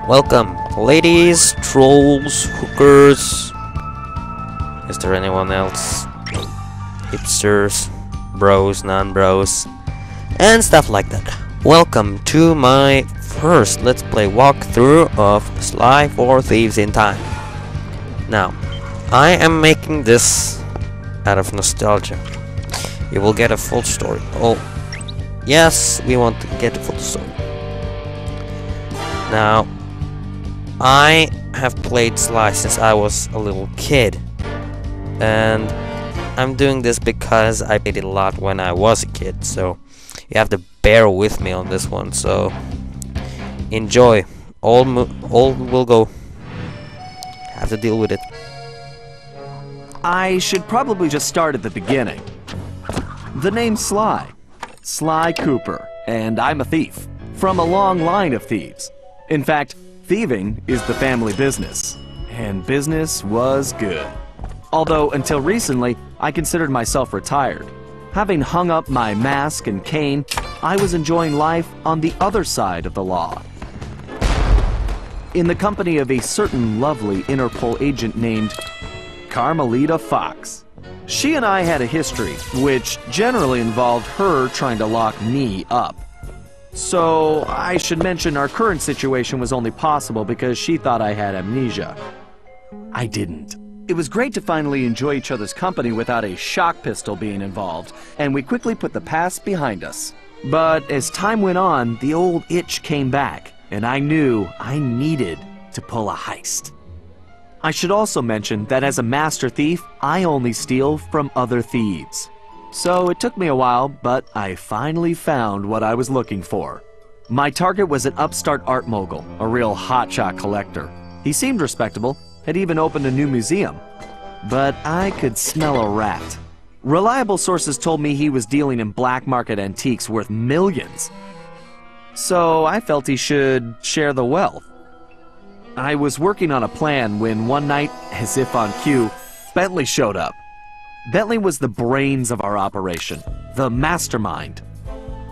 Welcome, ladies, trolls, hookers. Is there anyone else? Hipsters, bros, non-bros, and stuff like that. Welcome to my first Let's Play walkthrough of Sly for Thieves in Time. Now, I am making this out of nostalgia. You will get a full story. Oh, yes, we want to get a full story. Now, I have played Sly since I was a little kid, and I'm doing this because I played it a lot when I was a kid, so you have to bear with me on this one. So enjoy. All will go. Have to deal with it. I should probably just start at the beginning. The name's Sly. Sly Cooper, and I'm a thief. From a long line of thieves. In fact, thieving is the family business. And business was good. Although, until recently, I considered myself retired. Having hung up my mask and cane, I was enjoying life on the other side of the law. In the company of a certain lovely Interpol agent named Carmelita Fox. She and I had a history, which generally involved her trying to lock me up. So, I should mention our current situation was only possible because she thought I had amnesia. I didn't. It was great to finally enjoy each other's company without a shock pistol being involved, and we quickly put the past behind us. But as time went on, the old itch came back, and I knew I needed to pull a heist. I should also mention that as a master thief, I only steal from other thieves. So it took me a while, but I finally found what I was looking for. My target was an upstart art mogul, a real hotshot collector. He seemed respectable, had even opened a new museum. But I could smell a rat. Reliable sources told me he was dealing in black market antiques worth millions. So I felt he should share the wealth. I was working on a plan when one night, as if on cue, Bentley showed up. Bentley was the brains of our operation, the mastermind.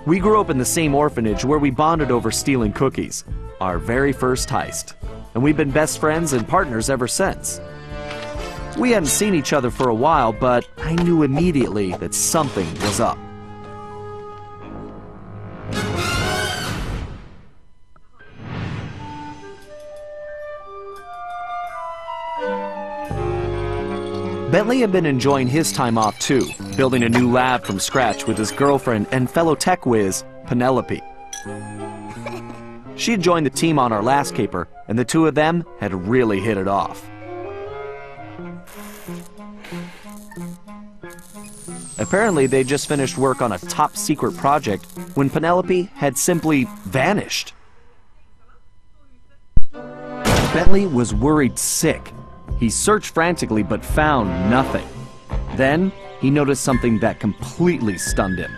We grew up in the same orphanage where we bonded over stealing cookies, our very first heist, and we've been best friends and partners ever since. We hadn't seen each other for a while, but I knew immediately that something was up. Bentley had been enjoying his time off too, building a new lab from scratch with his girlfriend and fellow tech whiz, Penelope. She had joined the team on our last caper, and the two of them had really hit it off. Apparently, they just finished work on a top-secret project when Penelope had simply vanished. Bentley was worried sick. He searched frantically but found nothing. Then, he noticed something that completely stunned him.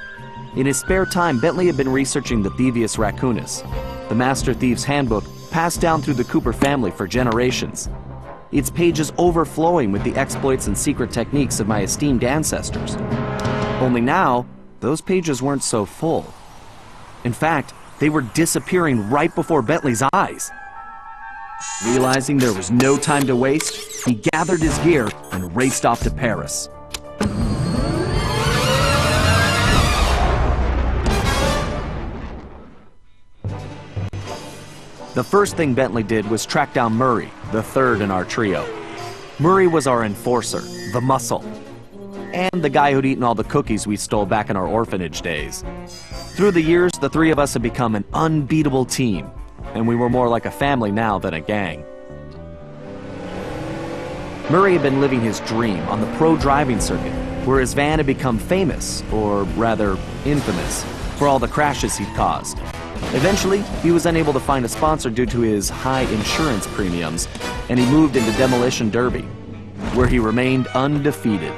In his spare time, Bentley had been researching the Thievius Raccoonus, the Master Thief's handbook passed down through the Cooper family for generations. Its pages overflowing with the exploits and secret techniques of my esteemed ancestors. Only now, those pages weren't so full. In fact, they were disappearing right before Bentley's eyes. Realizing there was no time to waste, he gathered his gear and raced off to Paris. The first thing Bentley did was track down Murray, the third in our trio. Murray was our enforcer, the muscle, and the guy who'd eaten all the cookies we stole back in our orphanage days. Through the years, the three of us had become an unbeatable team, and we were more like a family now than a gang. Murray had been living his dream on the pro driving circuit, where his van had become famous, or rather, infamous, for all the crashes he'd caused. Eventually, he was unable to find a sponsor due to his high insurance premiums, and he moved into Demolition Derby, where he remained undefeated.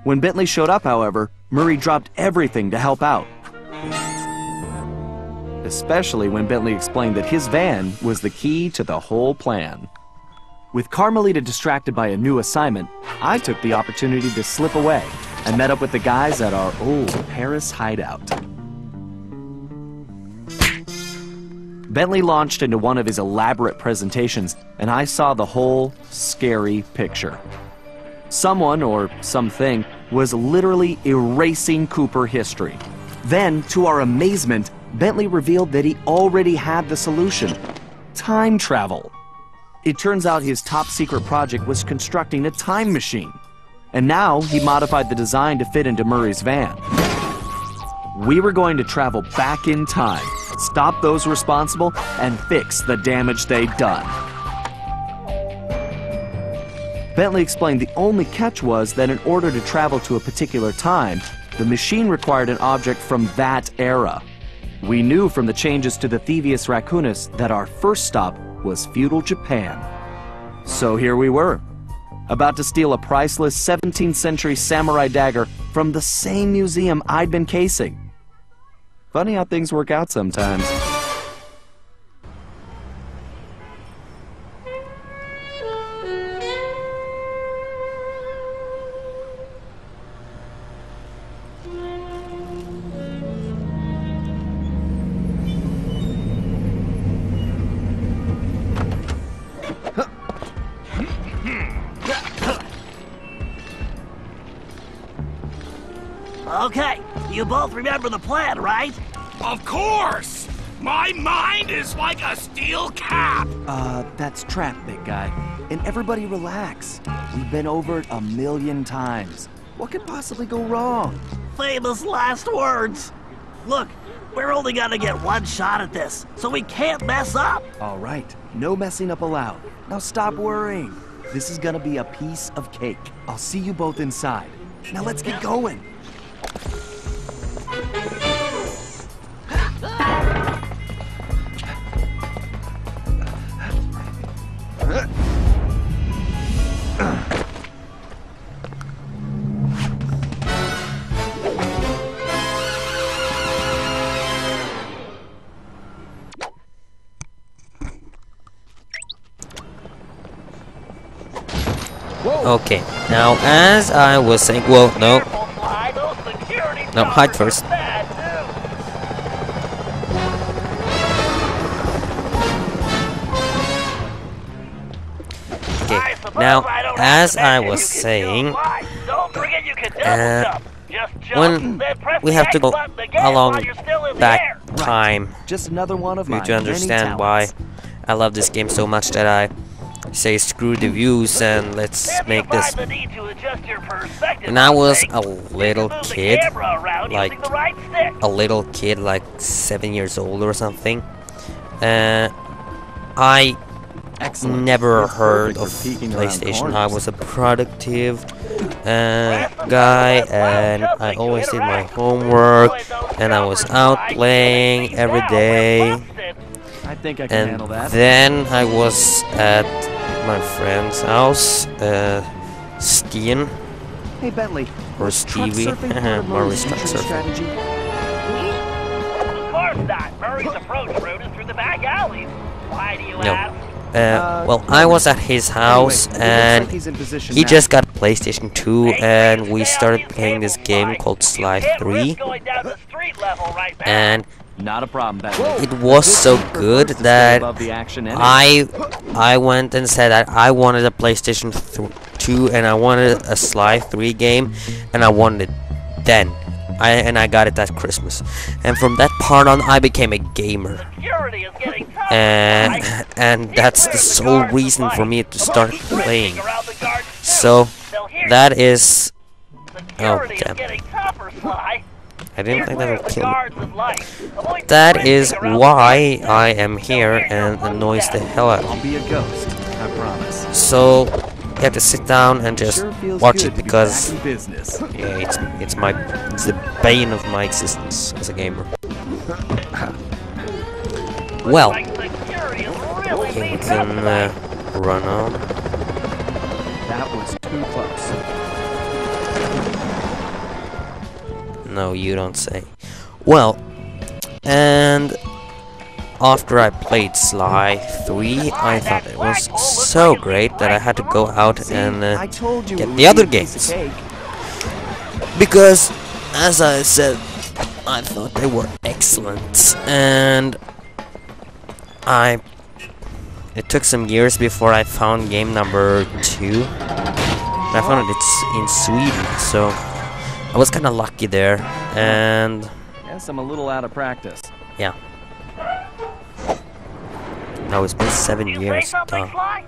When Bentley showed up, however, Murray dropped everything to help out. Especially when Bentley explained that his van was the key to the whole plan. With Carmelita distracted by a new assignment, I took the opportunity to slip away and met up with the guys at our old Paris hideout. Bentley launched into one of his elaborate presentations, and I saw the whole scary picture. Someone, or something, was literally erasing Cooper history. Then, to our amazement, Bentley revealed that he already had the solution: time travel. It turns out his top secret project was constructing a time machine. And now he modified the design to fit into Murray's van. We were going to travel back in time, stop those responsible, and fix the damage they'd done. Bentley explained the only catch was that in order to travel to a particular time, the machine required an object from that era. We knew from the changes to the thives raccoonus that our first stop was feudal Japan. So here we were, about to steal a priceless 17th century samurai dagger from the same museum I'd been casing. Funny how things work out sometimes. Okay, you both remember the plan, right? Of course! My mind is like a steel cap! That's trap, big guy. And everybody relax. We've been over it 1,000,000 times. What could possibly go wrong? Famous last words. Look, we're only gonna get one shot at this, so we can't mess up. All right, no messing up allowed. Now stop worrying. This is gonna be a piece of cake. I'll see you both inside. Now let's get going. Okay, now as I was saying, well, no, hide first. Okay, now as I was saying, when we have to go along back time, Just another one of for you my to understand why I love this game so much that I say screw the views and let's make this. When I was a little kid, like 7 years old or something, I never heard of PlayStation. I was a productive guy, and I always did my homework, and I was out playing every day. I think I can handle that. Then I was at my friend's house, skiing, Hey Bentley, or was truck Stevie, surfing part of Murray's Murray's truck entrance surfing. strategy? Of course not. Murray's approach route is through the back alleys. Why do you No. ask? Well, I was at his house, Anyway, it looks and like he's in position he now. just got PlayStation 2, and we started playing this game called Slide 3, Going down the street level right now. and Not a problem, Bentley. it was so good Prefers to stay that above the action anyway. I went and said that I wanted a PlayStation 2 and I wanted a Sly 3 game, and I wanted it then. I got it that Christmas, and from that part on I became a gamer, Security is getting tough. and that's the sole reason for me to start playing. Around the garden So They'll hear that is, security is damn. getting tougher, Sly. I didn't think that would The kill me. guards and lights. Avoid That sprinting is around the why garden. I am here and annoys the hell out of I'll me. be a ghost, I promise. So you have to sit down and just Sure feels watch good it to be because back in business. yeah, it's the bane of my existence as a gamer. Well, Like security is really okay, we beating up can tonight. run on. That was too close. No, you don't say. Well, and after I played Sly 3, I thought it was so great that I had to go out and I told you get it would the other be a piece of games. cake. Because, as I said, I thought they were excellent, and it took some years before I found game number 2. I found it's in Sweden, so I was kind of lucky there. And Guess I'm a little out of practice. yeah, now it's been 7 You say years. something, Sly?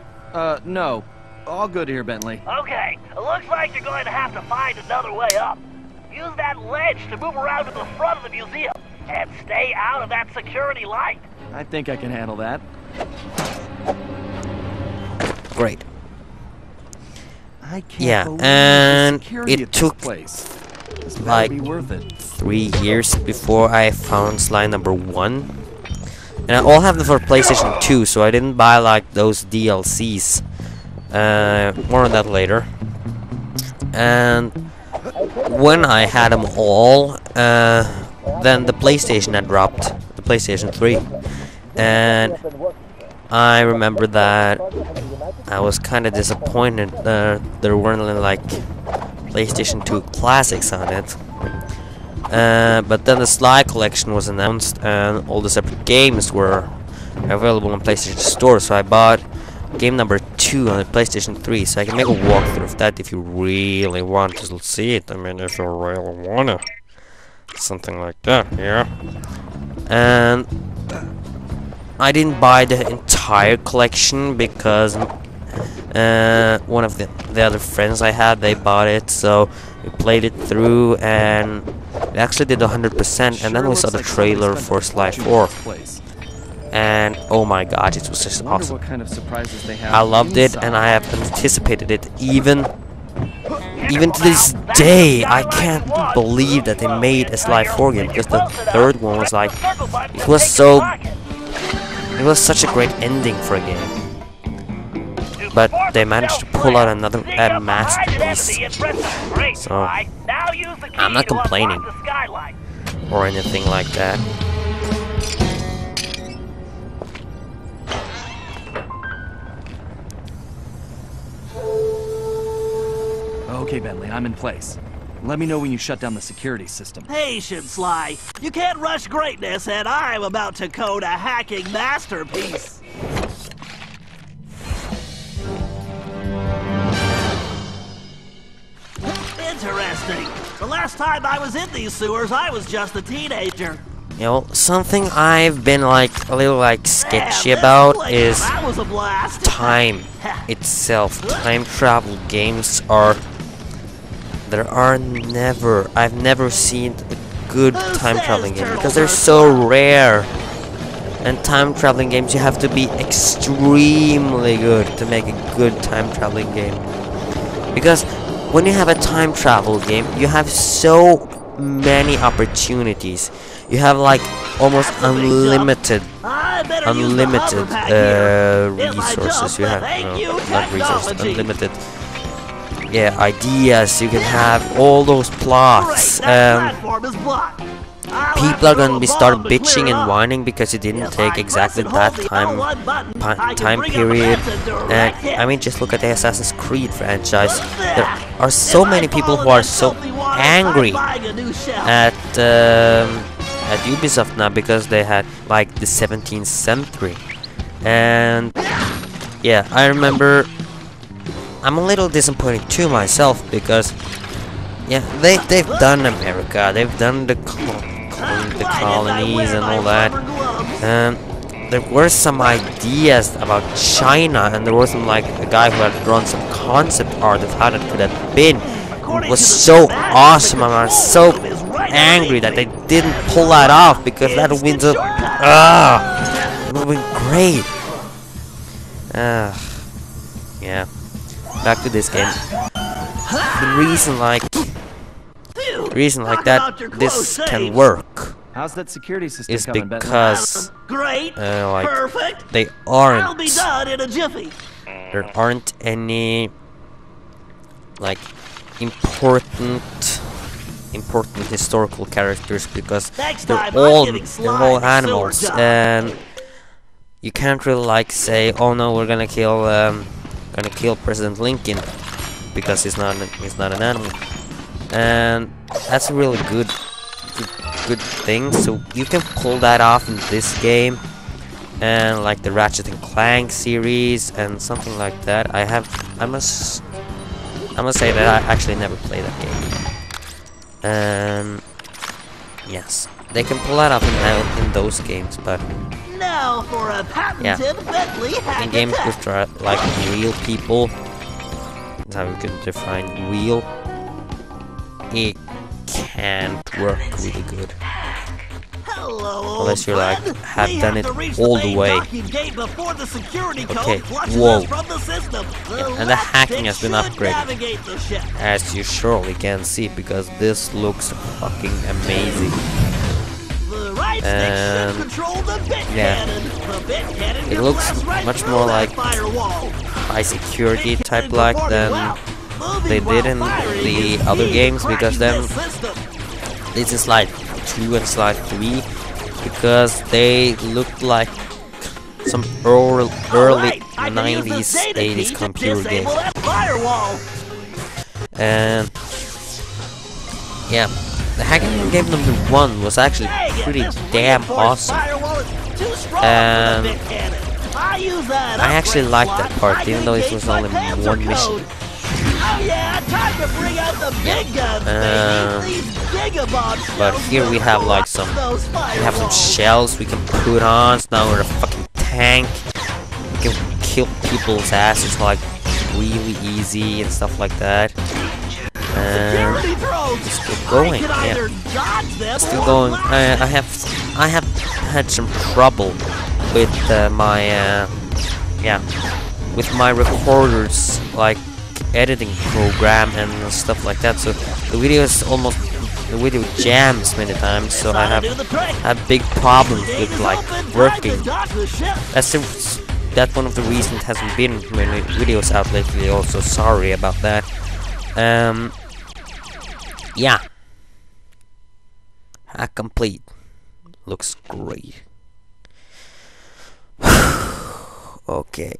No. All good here, Bentley. Okay, it looks like you're going to have to find another way up. Use that ledge to move around to the front of the museum, and stay out of that security light. I think I can handle that. Great. I can't Yeah, believe and the security it at this took place. This better like be worth it. 3 years before I found Sly number 1. And I all have them for PlayStation 2, so I didn't buy like those DLCs. More on that later. And when I had them all, then the PlayStation had dropped, the PlayStation 3. And I remember that I was kind of disappointed there weren't like PlayStation 2 classics on it. But then the Sly collection was announced and all the separate games were available on PlayStation Store, so I bought game number 2 on the PlayStation 3, so I can make a walkthrough of that if you really want to see it. I mean, if you really wanna. Something like that, yeah. And I didn't buy the entire collection because one of the other friends I had, they bought it, so we played it through and it actually did 100%, and then we saw the trailer for Sly 4. And oh my god, it was just awesome. What kind of surprises they have I loved it, and I have anticipated it even to this day. I can't believe that they made a Sly 4 game, because the third one was like, it was such a great ending for a game. But they managed to pull out another masterpiece. So I'm not complaining or anything like that. Okay, Bentley, I'm in place. Let me know when you shut down the security system. Patience, Sly. You can't rush greatness, and I'm about to code a hacking masterpiece. Interesting. The last time I was in these sewers, I was just a teenager. You know, something I've been like a little like sketchy Damn, about is that was a blast. time itself. Time travel games are... I've never seen a good time traveling game because they're so rare. And time traveling games, you have to be extremely good to make a good time traveling game. Because when you have a time travel game, you have so many opportunities. You have like almost unlimited resources. You have not resources, unlimited ideas. You can have all those plots. People are gonna start bitching and whining because you didn't take exactly that time period. And I mean, just look at the Assassin's Creed franchise. There are so many people who are so angry at Ubisoft now because they had like the 17th century. And yeah, I remember I'm a little disappointed too myself because yeah, they've done America, they've done the colonies and all that. And there were some ideas about China, and there was some like a guy who had drawn some concept art of how that could have been. It was so awesome, and I was so angry that they didn't pull that off because that would have been so, it would have been great. Yeah. Back to this game. The reason like that this can work How's that security system is coming, because Great. like Perfect. they I'll be done in a jiffy. there aren't any like important historical characters because they're all animals, and you can't really like say, oh no, we're gonna kill President Lincoln because he's not an animal. And that's a really good thing, so you can pull that off in this game. and like the Ratchet and Clank series and something like that. I must say that I actually never played that game. Yes, they can pull that off in those games, but Now for a patented Bentley hack in games attack. which are like real people, that's how we can define real, it can't work really good. Hello, Unless you're like friend. have We done have it to reach all the the main way. docking gate before the security code Okay, flushes whoa. us from the system. And the hacking has been should upgraded, navigate the ship. as you surely can see, because this looks fucking amazing. The right stick And should control the bit yeah. cannon. The bit cannon It can looks blast right much through more that like firewall. high security Bit type cannon like performing than well. Moving they while did in firing the is other key to games, because cracking then this system. this is slide 2 and slide 3, because they looked like some early Alright, I can use the 90s, data 80s key to computer disable games. that firewall. And yeah, the hacking in game number 1 was actually Dang it, pretty this damn reinforced awesome. firewall is too strong And for the bit cannon. I use that I actually upgrade liked slot. that part, I even can though it engage was my only Panzer one mission. code. Oh yeah, time to bring out the big guns, baby. These gigabombs But shells here will we have like collapse some, those we have some firewalls. shells we can put on. So now we're a fucking tank. We can kill people's asses like really easy and stuff like that. And Security drones. it's still going, I can yeah. either dodge them still or going. blast I have had some trouble with with my recorders, like editing program and stuff like that. So the video jams many times. So I have big problems with like working. That's one of the reasons it hasn't been many videos out lately. Also, sorry about that. Yeah. Hack complete. Looks great. Okay.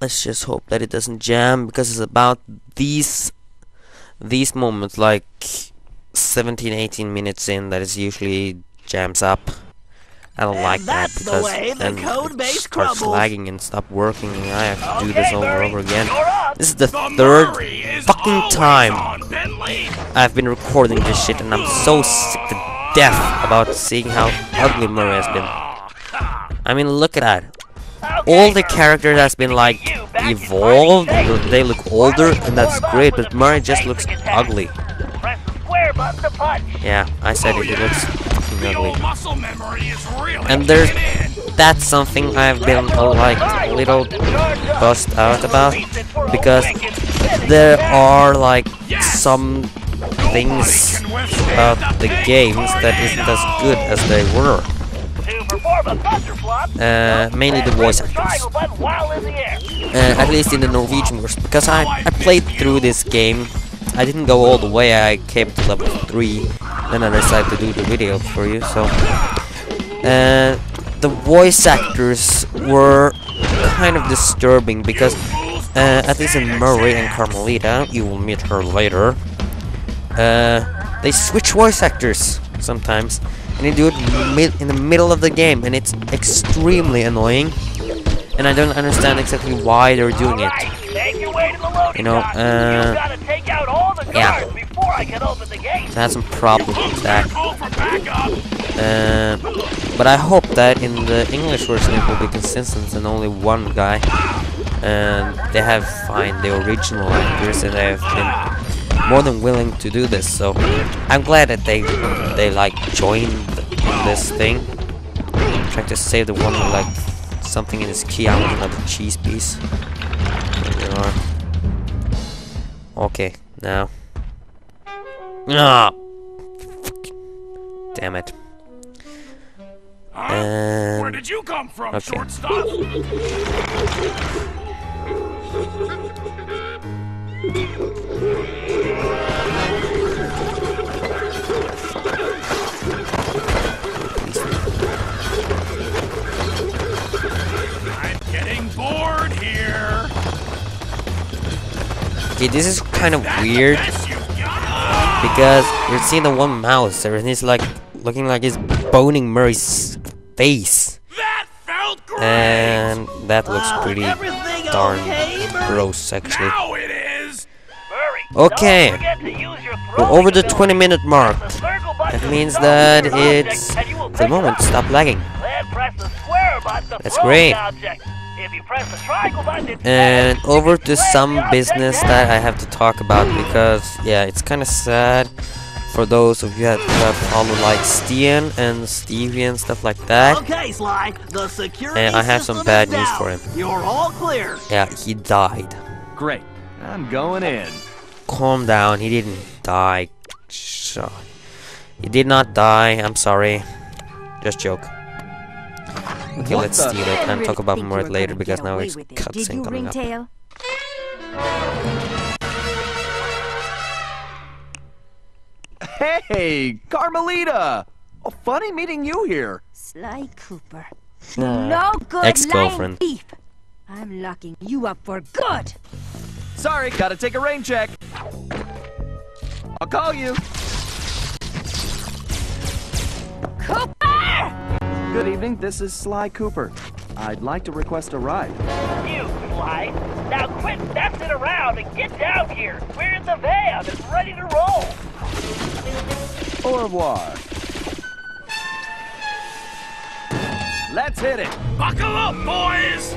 Let's just hope that it doesn't jam, because it's about these moments, like 17-18 minutes in, that it usually jams up. I don't like that, that's the because way the then code it base starts crumbles. lagging and stop working, and I have to do Okay, this over and Murray, over again. you're up. This is the The third Murray is fucking always time on, Bentley. I've been recording this shit, and I'm so sick to death about seeing how ugly Murray has been. I mean, look at that. All the characters has been like evolved, they look older, and that's great, but Murray just looks ugly. Press the square button to punch. Yeah, I said it, he looks fucking The ugly. old muscle memory is really And there's kicking in. that's something I've been like a little buzzed out about, because there are like some things about the games that isn't as good as they were. To perform a thunder flop, Mainly the voice actors. triangle button while in the air. At least in the Norwegian version, because I played through this game. I didn't go all the way, I came to level 3, then I decided to do the video for you, so the voice actors were kind of disturbing, because at least in Murray and Carmelita, you will meet her later, they switch voice actors sometimes, and they do it in the middle of the game, and it's extremely annoying, and I don't understand exactly why they're doing it. Make your way to the loading You know, dock. You gotta take out all the yeah. guards before I can open the gate. I had some problems with that. Call for backup. But I hope that in the English version it will be consistent and only one guy. And they have found the original actors, and they have been more than willing to do this. So I'm glad that they like joined this thing. I'm trying to save the one with like something in his key. I want another cheese piece. There we are. Okay, now. Ah! Damn it. Huh? And Where did you come from, okay. shortstop? I'm getting bored here. Okay, this is kind of weird, Yes, you got because you're seeing the one mouse there, and he's like looking like he's boning Murray's face. That felt And that looks pretty Everything darn okay, Murray? gross, actually. Now it is! Murray, Okay. don't forget to use your We're throwing over the ability. 20-minute mark. Press the circle button That to means throw that your object, it's and you will the pick it moment. up. Stop lagging. Then press the square button to That's throw great. the object. If you press the triangle button instead, And you over can to slam some the object business down. that I have to talk about, because yeah, it's kind of sad for those of you who have followed like Stian and Stevie and stuff like that. Okay, Sly. The security And I have some system bad is news down. for him. You're all clear. Yeah, he died. Great. I'm going in. Calm down, he didn't die. So, he did not die, I'm sorry. Just joke. Okay, What let's the- steal it and talk about more later because now it's Did you, cutscene coming up. Ringtail? Hey, Carmelita! Oh, funny meeting you here. Sly Cooper. Nah. No good Ex-girlfriend. lying thief. I'm locking you up for good. Sorry, gotta take a rain check. I'll call you. Cooper! Good evening, this is Sly Cooper. I'd like to request a ride. You, Sly. Now quit messing around and get down here. We're in the van and ready to roll. Au revoir. Let's hit it. Buckle up, boys!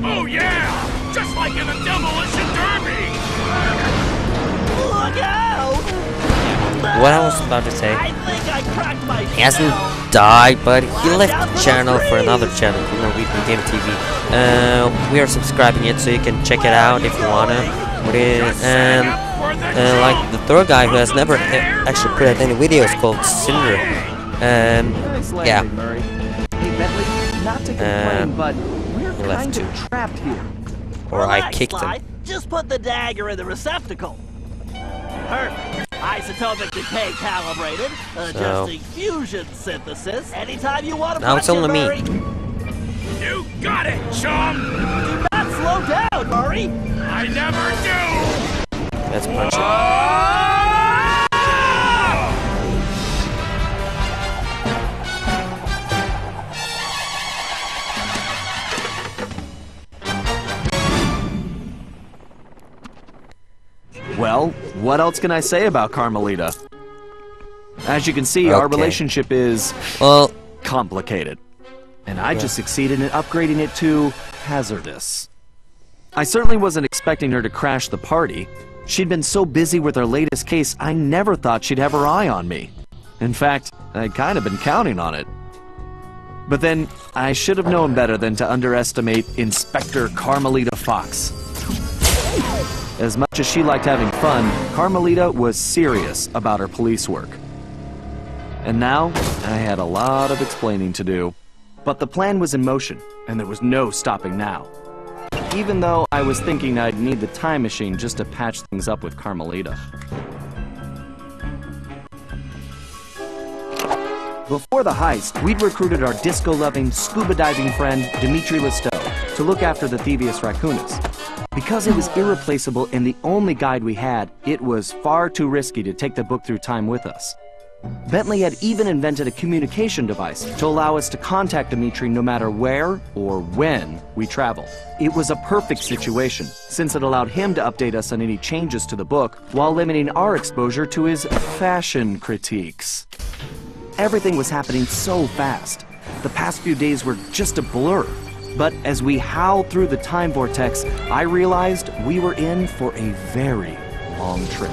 Oh yeah! Just like in a demolition derby! Look out! What I was about to say, I think I cracked my he hasn't shell. died, but he left the channel for another channel, Norwegian Game TV. We are subscribing it, so you can check it out if you wanna. And like the third guy who has never actually put out any videos called Cinder. Nice landing, Yeah. Murray. Hey, Bentley, not to complain, but we're he left kind too. of trapped here. Or I Relax, kicked Sly. him. Just put the dagger in the receptacle. Perfect. Isotopic decay calibrated. Adjusting fusion synthesis. Anytime you want to Now it's only me. Murray. You got it, chum! Do not slow down, Murray. I never do! Let's punch him. Well, what else can I say about Carmelita? As you can see, our Okay. relationship is Well, complicated. And I just succeeded in upgrading it to hazardous. I certainly wasn't expecting her to crash the party. She'd been so busy with her latest case, I never thought she'd have her eye on me. In fact, I'd kind of been counting on it. But then, I should have known better than to underestimate Inspector Carmelita Fox. As much as she liked having fun, Carmelita was serious about her police work. And now, I had a lot of explaining to do. But the plan was in motion, and there was no stopping now. Even though I was thinking I'd need the time machine just to patch things up with Carmelita. Before the heist, we'd recruited our disco-loving, scuba-diving friend, Dimitri Listeau, to look after the Thievius Raccoonus. Because it was irreplaceable and the only guide we had, it was far too risky to take the book through time with us. Bentley had even invented a communication device to allow us to contact Dimitri no matter where or when we travel. It was a perfect situation, since it allowed him to update us on any changes to the book while limiting our exposure to his fashion critiques. Everything was happening so fast. The past few days were just a blur. But as we howled through the time vortex, I realized we were in for a very long trip.